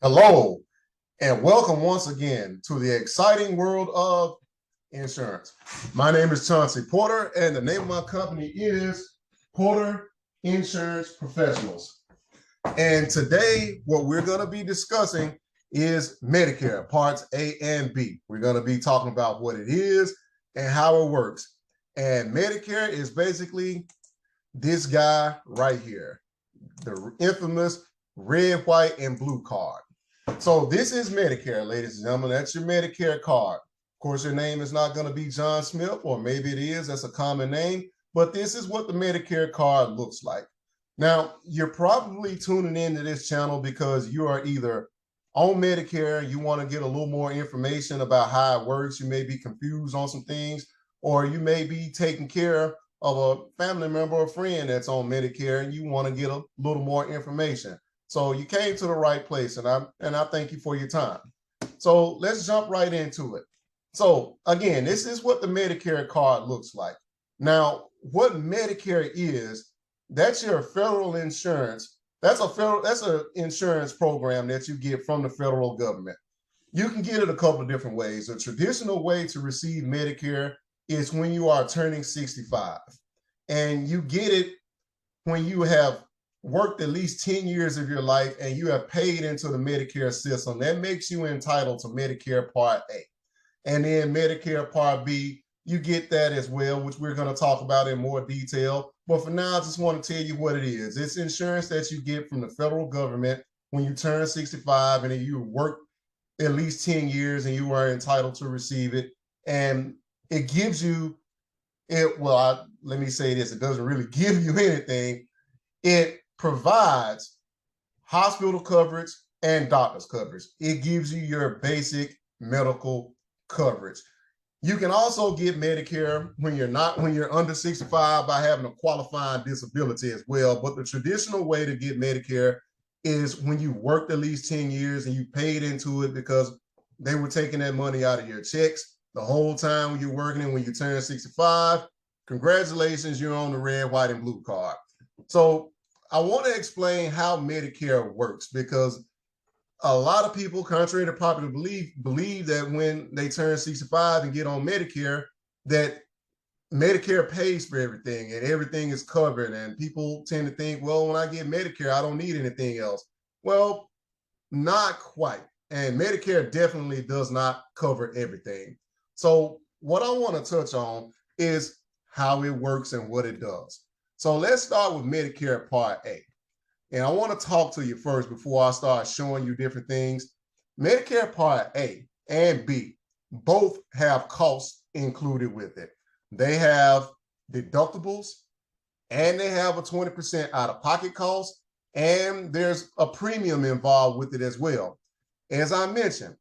Hello, and welcome once again to the exciting world of insurance. My name is Chauncey Porter, and the name of my company is Porter Insurance Professionals. And today, what we're going to be discussing is Medicare, parts A and B. We're going to be talking about what it is and how it works. And Medicare is basically this guy right here, the infamous red, white, and blue card. So this is Medicare, ladies and gentlemen. That's your Medicare card. Of course, your name is not going to be John Smith, or maybe it is. That's a common name. But this is what the Medicare card looks like. Now, you're probably tuning into this channel because you are either on Medicare, you want to get a little more information about how it works. You may be confused on some things, or you may be taking care of a family member or friend that's on Medicare and you want to get a little more information. So you came to the right place, and I thank you for your time. So let's jump right into it. So again, this is what the Medicare card looks like. Now, what Medicare is, that's your federal insurance. That's an insurance program that you get from the federal government. You can get it a couple of different ways. A traditional way to receive Medicare is when you are turning 65, and you get it when you have worked at least 10 years of your life and you have paid into the Medicare system. That makes you entitled to Medicare Part A. And then Medicare Part B, you get that as well, which we're going to talk about in more detail. But for now, I just want to tell you what it is. It's insurance that you get from the federal government when you turn 65 and you work at least 10 years and you are entitled to receive it. And it gives you it. Well, let me say this. It doesn't really give you anything. It provides hospital coverage and doctor's coverage. It gives you your basic medical coverage. You can also get Medicare when you're under 65 by having a qualifying disability as well. But the traditional way to get Medicare is when you worked at least 10 years and you paid into it because they were taking that money out of your checks the whole time when you're working. And when you turn 65, congratulations, you're on the red, white, and blue card. So I want to explain how Medicare works, because a lot of people, contrary to popular belief, believe that when they turn 65 and get on Medicare, that Medicare pays for everything and everything is covered. And people tend to think, well, when I get Medicare, I don't need anything else. Well, not quite. And Medicare definitely does not cover everything. So what I want to touch on is how it works and what it does. So let's start with Medicare Part A. And I want to talk to you first before I start showing you different things. Medicare Part A and B both have costs included with it. They have deductibles and they have a 20% out-of-pocket cost, and there's a premium involved with it as well. As I mentioned,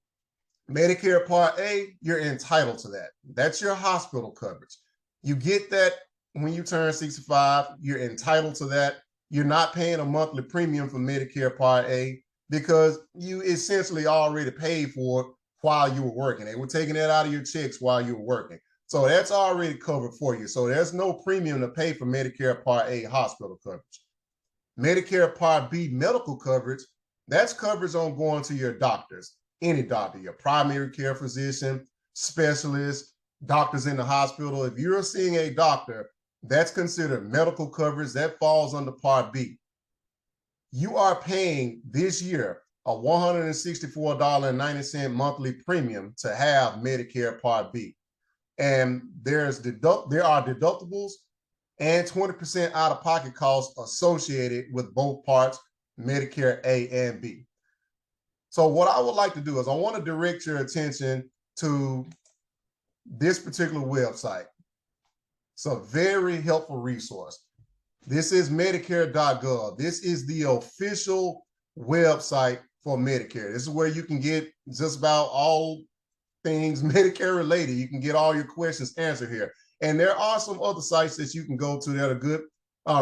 Medicare Part A, you're entitled to that. That's your hospital coverage. You get that when you turn 65, you're entitled to that. You're not paying a monthly premium for Medicare Part A because you essentially already paid for it while you were working. They were taking that out of your checks while you were working. So that's already covered for you. So there's no premium to pay for Medicare Part A hospital coverage. Medicare Part B medical coverage, that's coverage on going to your doctors, any doctor, your primary care physician, specialist, doctors in the hospital. If you're seeing a doctor, that's considered medical coverage. That falls under Part B. You are paying this year a $164.90 monthly premium to have Medicare Part B. And there are deductibles and 20% out-of-pocket costs associated with both parts, Medicare A and B. So what I would like to do is I want to direct your attention to this particular website. It's a very helpful resource. This is Medicare.gov. This is the official website for Medicare. This is where you can get just about all things Medicare related. You can get all your questions answered here. And there are some other sites that you can go to that are good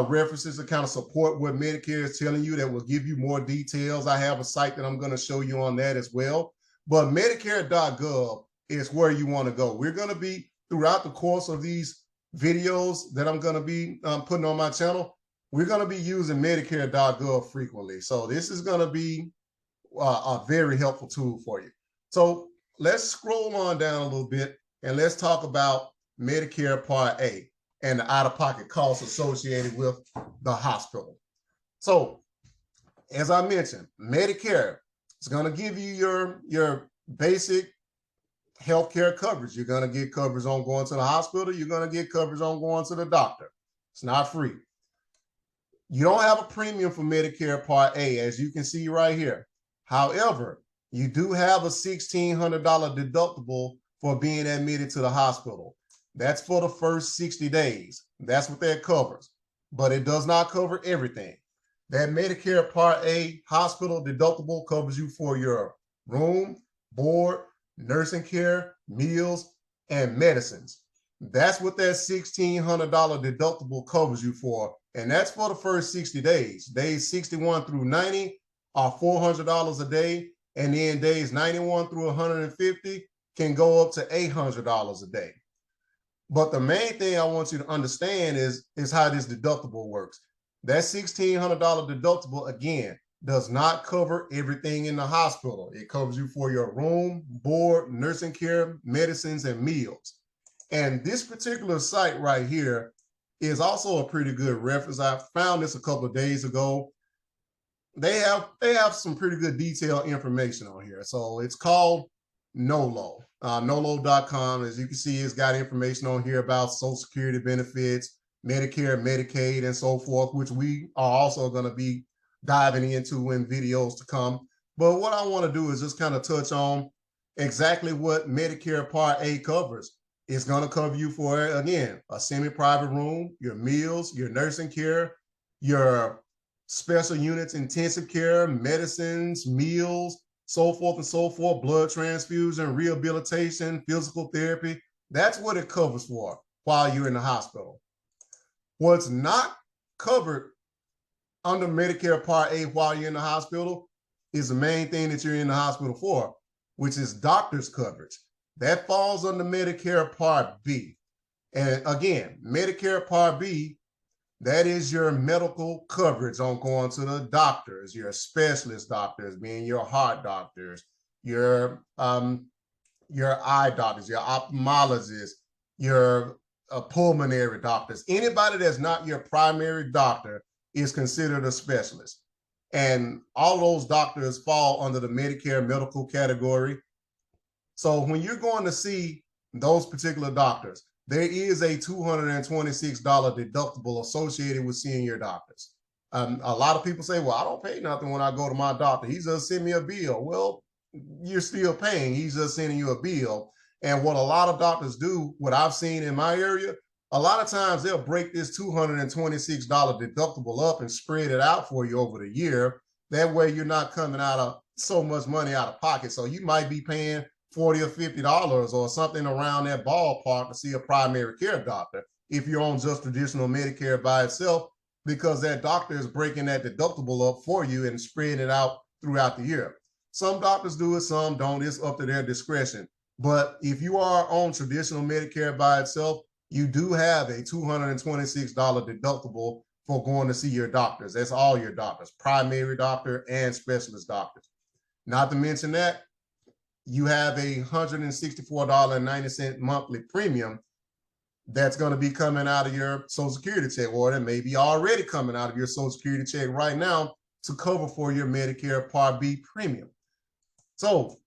references to kind of support what Medicare is telling you, that will give you more details. I have a site that I'm going to show you on that as well. But Medicare.gov is where you want to go. We're going to be, throughout the course of these videos that I'm going to be putting on my channel, we're going to be using Medicare.gov frequently. So this is going to be a very helpful tool for you. So let's scroll on down a little bit and let's talk about Medicare Part A and the out-of-pocket costs associated with the hospital. So as I mentioned, Medicare is going to give you your basic healthcare coverage. You're going to get coverage on going to the hospital. You're going to get coverage on going to the doctor. It's not free. You don't have a premium for Medicare Part A, as you can see right here. However, you do have a $1,600 deductible for being admitted to the hospital. That's for the first 60 days. That's what that covers, but it does not cover everything. That Medicare Part A hospital deductible covers you for your room, board, nursing care, meals, and medicines. That's what that $1,600 deductible covers you for. And that's for the first 60 days. Days 61 through 90 are $400 a day. And then days 91 through 150 can go up to $800 a day. But the main thing I want you to understand is how this deductible works. That $1,600 deductible, again, does not cover everything in the hospital. It covers you for your room, board, nursing care, medicines, and meals. And this particular site right here is also a pretty good reference. I found this a couple of days ago. They have some pretty good detailed information on here. So it's called NOLO, NOLO.com. As you can see, it's got information on here about Social Security benefits, Medicare, Medicaid, and so forth, which we are also going to be diving into in videos to come. But what I want to do is just kind of touch on exactly what Medicare Part A covers. It's going to cover you for, again, a semi-private room, your meals, your nursing care, your special units, intensive care, medicines, meals, so forth and so forth, blood transfusion, rehabilitation, physical therapy. That's what it covers for while you're in the hospital. What's not covered under Medicare Part A while you're in the hospital is the main thing that you're in the hospital for, which is doctor's coverage. That falls under Medicare Part B. And again, Medicare Part B, that is your medical coverage on going to the doctors, your specialist doctors, being your heart doctors, your eye doctors, your ophthalmologists, your pulmonary doctors. Anybody that's not your primary doctor is considered a specialist. And all those doctors fall under the Medicare medical category. So when you're going to see those particular doctors, there is a $226 deductible associated with seeing your doctors. A lot of people say, well, I don't pay nothing when I go to my doctor. He just send me a bill. Well, you're still paying. He's just sending you a bill. And what a lot of doctors do, what I've seen in my area, a lot of times they'll break this $226 deductible up and spread it out for you over the year. That way you're not coming out of so much money out of pocket. So you might be paying $40 or $50 or something around that ballpark to see a primary care doctor if you're on just traditional Medicare by itself, because that doctor is breaking that deductible up for you and spreading it out throughout the year. Some doctors do it, some don't. It's up to their discretion. But if you are on traditional Medicare by itself, you do have a $226 deductible for going to see your doctors. That's all your doctors, primary doctor and specialist doctors. Not to mention that, you have a $164.90 monthly premium that's going to be coming out of your Social Security check, or that may be already coming out of your Social Security check right now to cover for your Medicare Part B premium. So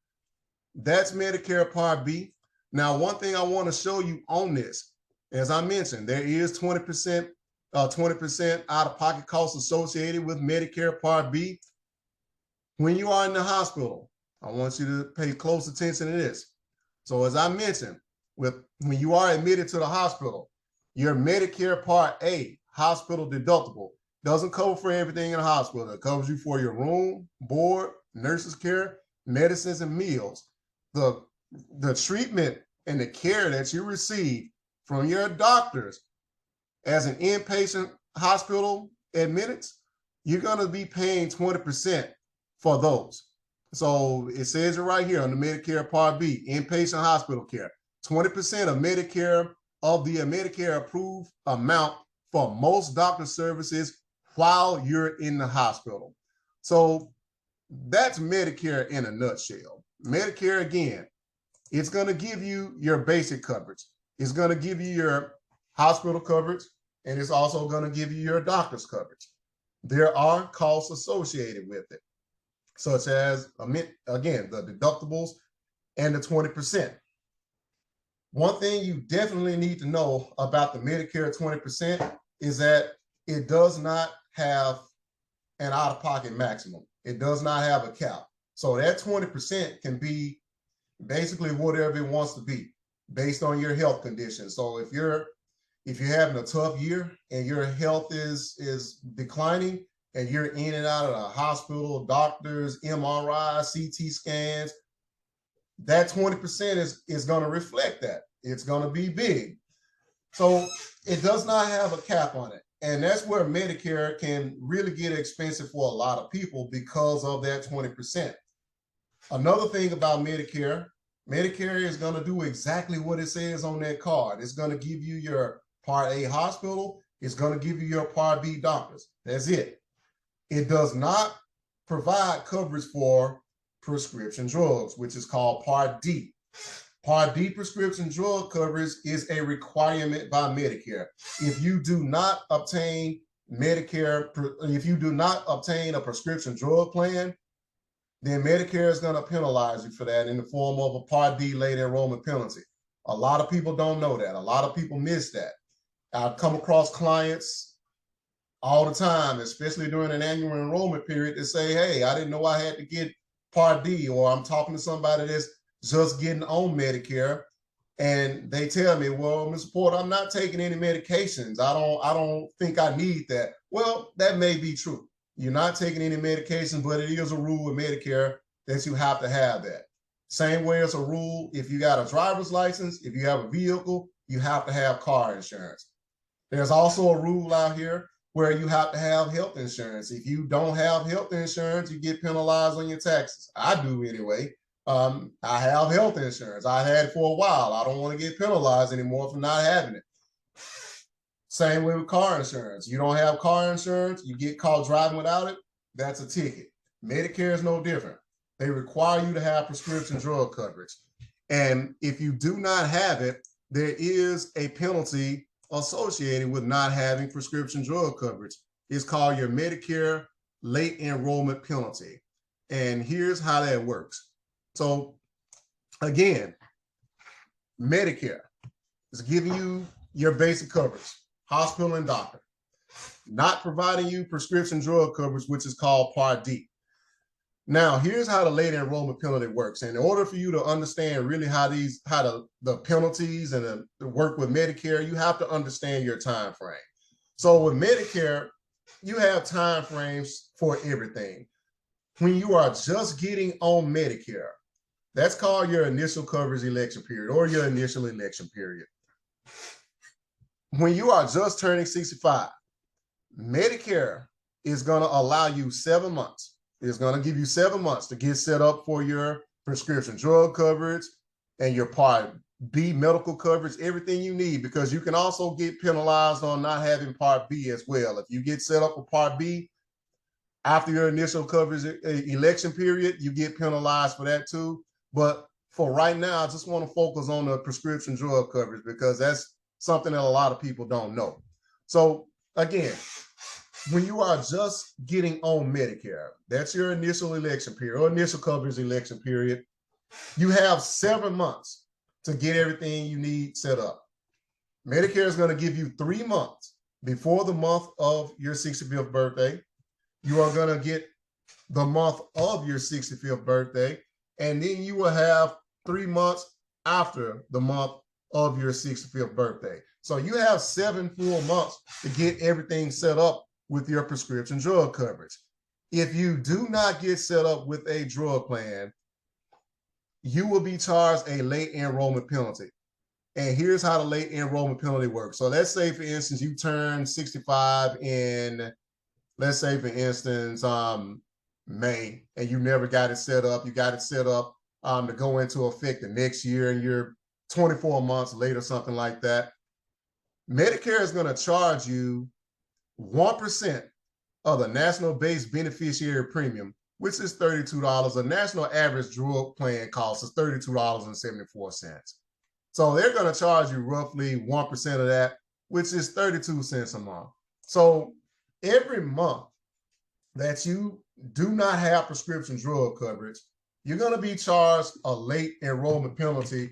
that's Medicare Part B. Now, one thing I want to show you on this, as I mentioned, there is 20% out-of-pocket costs associated with Medicare Part B. When you are in the hospital, I want you to pay close attention to this. So as I mentioned, when you are admitted to the hospital, your Medicare Part A hospital deductible doesn't cover for everything in the hospital. It covers you for your room, board, nurses care, medicines, and meals. The treatment and the care that you receive from your doctors as an inpatient hospital admittance, you're going to be paying 20% for those. So it says it right here on the Medicare Part B, inpatient hospital care, 20% of Medicare of the Medicare approved amount for most doctor services while you're in the hospital. So That's Medicare in a nutshell. Medicare, again, it's going to give you your basic coverage. It's going to give you your hospital coverage, and it's also going to give you your doctor's coverage. There are costs associated with it, such as, again, the deductibles and the 20%. One thing you definitely need to know about the Medicare 20% is that it does not have an out-of-pocket maximum. It does not have a cap. So that 20% can be basically whatever it wants to be based on your health condition. So if you're having a tough year and your health is declining and you're in and out of the hospital, doctors, MRI, CT scans, that 20% is going to reflect that. It's going to be big. So it does not have a cap on it. And that's where Medicare can really get expensive for a lot of people because of that 20%. Another thing about Medicare is going to do exactly what it says on that card. It's going to give you your Part A hospital. It's going to give you your Part B doctors. That's it. It does not provide coverage for prescription drugs, which is called Part D. Part D prescription drug coverage is a requirement by Medicare. If you do not obtain Medicare, if you do not obtain a prescription drug plan, then Medicare is going to penalize you for that in the form of a Part D late enrollment penalty. A lot of people don't know that. A lot of people miss that. I've come across clients all the time, especially during an annual enrollment period, that say, hey, I didn't know I had to get Part D, or I'm talking to somebody that's just getting on Medicare, and they tell me, well, Mr. Porter, I'm not taking any medications. I don't think I need that. Well, that may be true. You're not taking any medication, but it is a rule with Medicare that you have to have that. Same way as a rule, if you got a driver's license, if you have a vehicle, you have to have car insurance. There's also a rule out here where you have to have health insurance. If you don't have health insurance, you get penalized on your taxes. I do anyway. I have health insurance. I had it for a while. I don't want to get penalized anymore for not having it. Same way with car insurance. You don't have car insurance, you get caught driving without it, that's a ticket. Medicare is no different. They require you to have prescription drug coverage. And if you do not have it, there is a penalty associated with not having prescription drug coverage. It's called your Medicare late enrollment penalty. And here's how that works. So again, Medicare is giving you your basic coverage, hospital and doctor, not providing you prescription drug coverage, which is called Part D. Now, here's how the late enrollment penalty works. And in order for you to understand really how the penalties and the work with Medicare, you have to understand your time frame. So with Medicare, you have time frames for everything. When you are just getting on Medicare, that's called your initial coverage election period or your initial election period. When you are just turning 65, Medicare is going to allow you 7 months. It's going to give you 7 months to get set up for your prescription drug coverage and your Part B medical coverage, everything you need, because you can also get penalized on not having Part B as well. If you get set up for Part B after your initial coverage election period, you get penalized for that too. But for right now, I just want to focus on the prescription drug coverage because that's something that a lot of people don't know. So again, when you are just getting on Medicare, that's your initial election period or initial coverage election period, you have 7 months to get everything you need set up. Medicare is going to give you 3 months before the month of your 65th birthday. You are going to get the month of your 65th birthday, and then you will have 3 months after the month of your 65th birthday. So you have 7 full months to get everything set up with your prescription drug coverage. If you do not get set up with a drug plan, you will be charged a late enrollment penalty. And here's how the late enrollment penalty works. So let's say, for instance, you turn 65 in, let's say, for instance, May, and you never got it set up. You got it set up to go into effect the next year, and you're 24 months later, something like that. Medicare is going to charge you 1% of the national base beneficiary premium, which is $32. A national average drug plan cost is $32.74. So they're going to charge you roughly 1% of that, which is 32 cents a month. So every month that you do not have prescription drug coverage, you're going to be charged a late enrollment penalty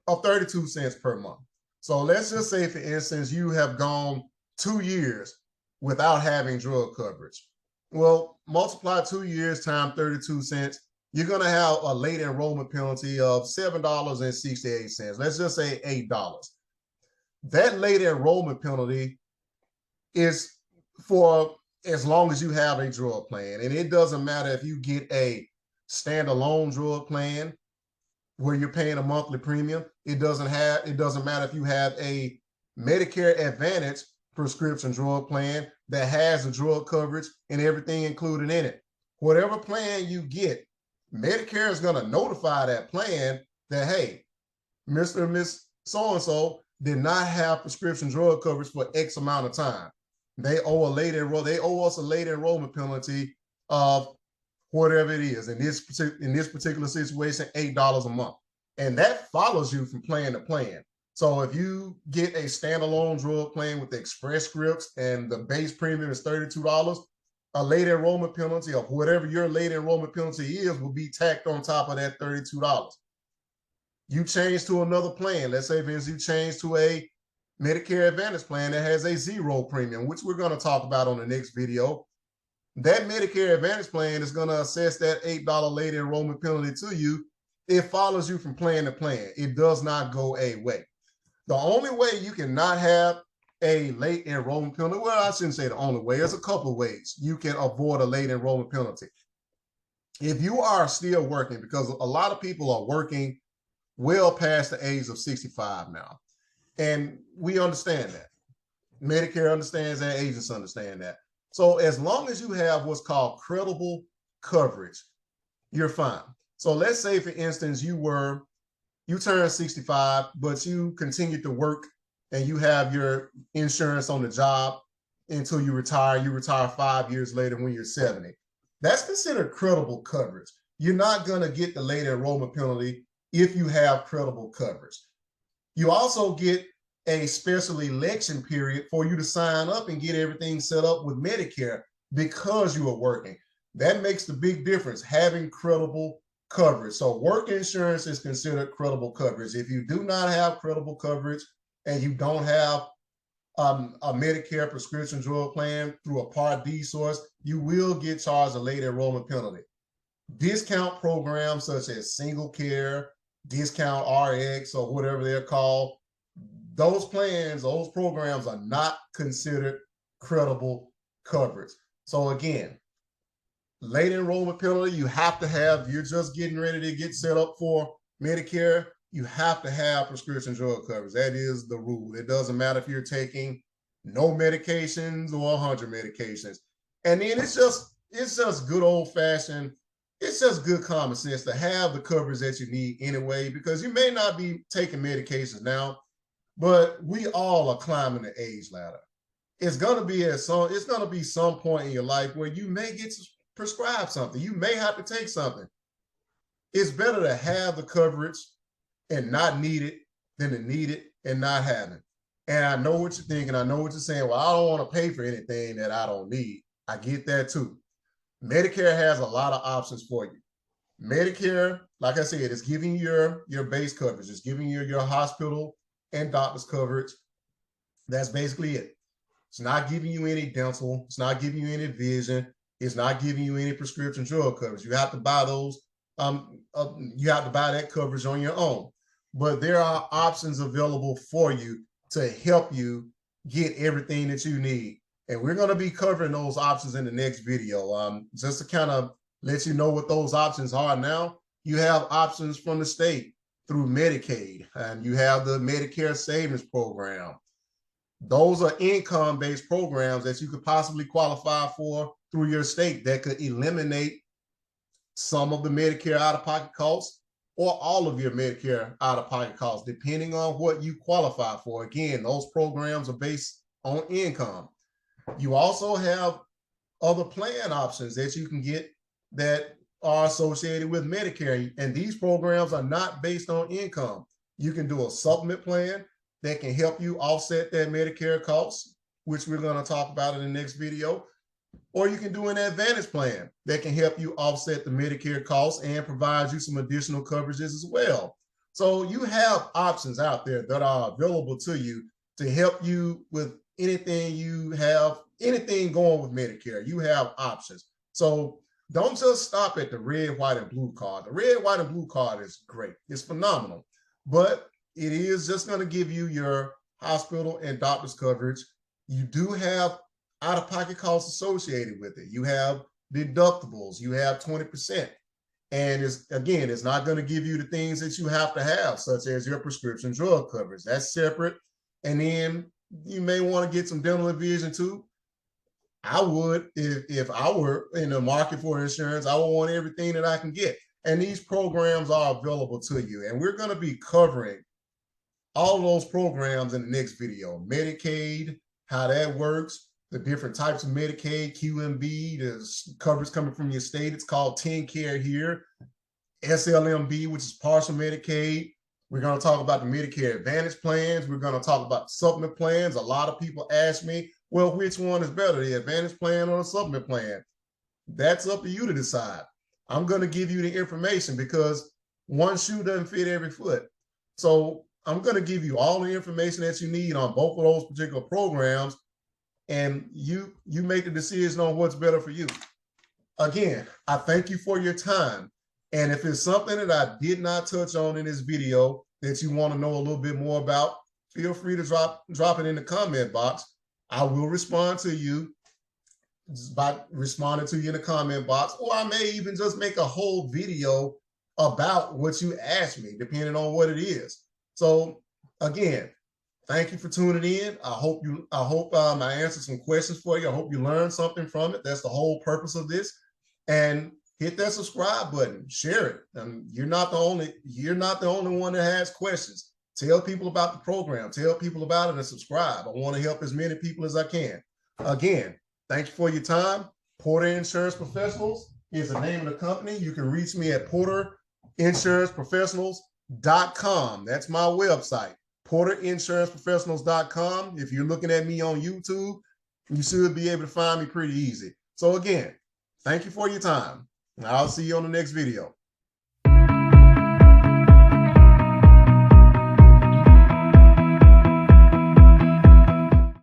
of 32 cents per month. So let's just say, for instance, you have gone 2 years without having drug coverage. Well, multiply 2 years times 32 cents, you're going to have a late enrollment penalty of $7.68. Let's just say $8. That late enrollment penalty is for as long as you have a drug plan. And it doesn't matter if you get a standalone drug plan where you're paying a monthly premium. It doesn't matter if you have a Medicare Advantage prescription drug plan that has the drug coverage and everything included in it. Whatever plan you get, Medicare is going to notify that plan that, hey, Mr. and Miss so-and-so did not have prescription drug coverage for X amount of time. They owe us a late enrollment penalty of whatever it is. In this particular situation, $8 a month. And that follows you from plan to plan. So if you get a standalone drug plan with Express Scripts and the base premium is $32, a late enrollment penalty of whatever your late enrollment penalty is will be tacked on top of that $32. You change to another plan. Let's say, for instance, you change to a Medicare Advantage plan that has a zero premium, which we're going to talk about on the next video. That Medicare Advantage plan is going to assess that $8 late enrollment penalty to you. It follows you from plan to plan. It does not go away. The only way you cannot have a late enrollment penalty, well, I shouldn't say the only way. There's a couple of ways you can avoid a late enrollment penalty. If you are still working, because a lot of people are working well past the age of 65 now, and we understand that. Medicare understands that, agents understand that. So as long as you have what's called credible coverage, you're fine. So let's say, for instance, you turned 65, but you continue to work and you have your insurance on the job until you retire. You retire 5 years later when you're 70. That's considered credible coverage. You're not going to get the late enrollment penalty if you have credible coverage. You also get a special election period for you to sign up and get everything set up with Medicare because you are working. That makes the big difference, having credible coverage. So work insurance is considered credible coverage. If you do not have credible coverage and you don't have a Medicare prescription drug plan through a Part D source, you will get charged a late enrollment penalty. Discount programs such as Single Care, Discount RX, or whatever they're called, those plans, those programs are not considered credible coverage. So again, late enrollment penalty, you have to have, you're just getting ready to get set up for Medicare, you have to have prescription drug coverage. That is the rule. It doesn't matter if you're taking no medications or 100 medications. And then it's just good old fashioned, it's just good common sense to have the coverage that you need anyway, because you may not be taking medications now, but we all are climbing the age ladder. It's going to be some point in your life where you may get prescribed something. You may have to take something. It's better to have the coverage and not need it than to need it and not have it. And I know what you're thinking. I know what you're saying. Well, I don't want to pay for anything that I don't need. I get that too. Medicare has a lot of options for you. Medicare, like I said, is giving you your base coverage. It's giving you your hospital and doctor's coverage. That's basically it. It's not giving you any dental. It's not giving you any vision. It's not giving you any prescription drug coverage. You have to buy those. You have to buy that coverage on your own. But there are options available for you to help you get everything that you need. And we're going to be covering those options in the next video. Just to kind of let you know what those options are now, you have options from the state through Medicaid, and you have the Medicare Savings Program. Those are income-based programs that you could possibly qualify for through your state that could eliminate some of the Medicare out-of-pocket costs or all of your Medicare out-of-pocket costs, depending on what you qualify for. Again, those programs are based on income. You also have other plan options that you can get that are associated with Medicare. And these programs are not based on income. You can do a supplement plan that can help you offset that Medicare costs, which we're going to talk about in the next video. Or you can do an Advantage plan that can help you offset the Medicare costs and provide you some additional coverages as well. So you have options out there that are available to you to help you with anything you have, anything going with Medicare. You have options. So don't just stop at the red, white, and blue card. The red, white, and blue card is great. It's phenomenal. But it is just going to give you your hospital and doctor's coverage. You do have out-of-pocket costs associated with it. You have deductibles. You have 20%. And it's not going to give you the things that you have to have, such as your prescription drug coverage. That's separate. And then you may want to get some dental and vision too. I would, if I were in the market for insurance, I would want everything that I can get. And these programs are available to you. And we're going to be covering all of those programs in the next video. Medicaid, how that works, the different types of Medicaid, QMB, the coverage coming from your state. It's called TennCare here. SLMB, which is partial Medicaid. We're going to talk about the Medicare Advantage plans. We're going to talk about supplement plans. A lot of people ask me, well, which one is better, the Advantage plan or the supplement plan? That's up to you to decide. I'm going to give you the information because one shoe doesn't fit every foot. So I'm going to give you all the information that you need on both of those particular programs, and you make the decision on what's better for you. Again, I thank you for your time. And if it's something that I did not touch on in this video that you want to know a little bit more about, feel free to drop it in the comment box. I will respond to you by responding to you in the comment box, or I may even just make a whole video about what you asked me, depending on what it is. So again, thank you for tuning in. I hope I answered some questions for you. I hope you learned something from it. That's the whole purpose of this. And hit that subscribe button, share it. You're not the only one that has questions. Tell people about the program, tell people about it, and subscribe. I want to help as many people as I can. Again, thank you for your time. Porter Insurance Professionals is the name of the company. You can reach me at porterinsuranceprofessionals.com. That's my website, porterinsuranceprofessionals.com. If you're looking at me on YouTube, you should be able to find me pretty easy. So again, thank you for your time. I'll see you on the next video.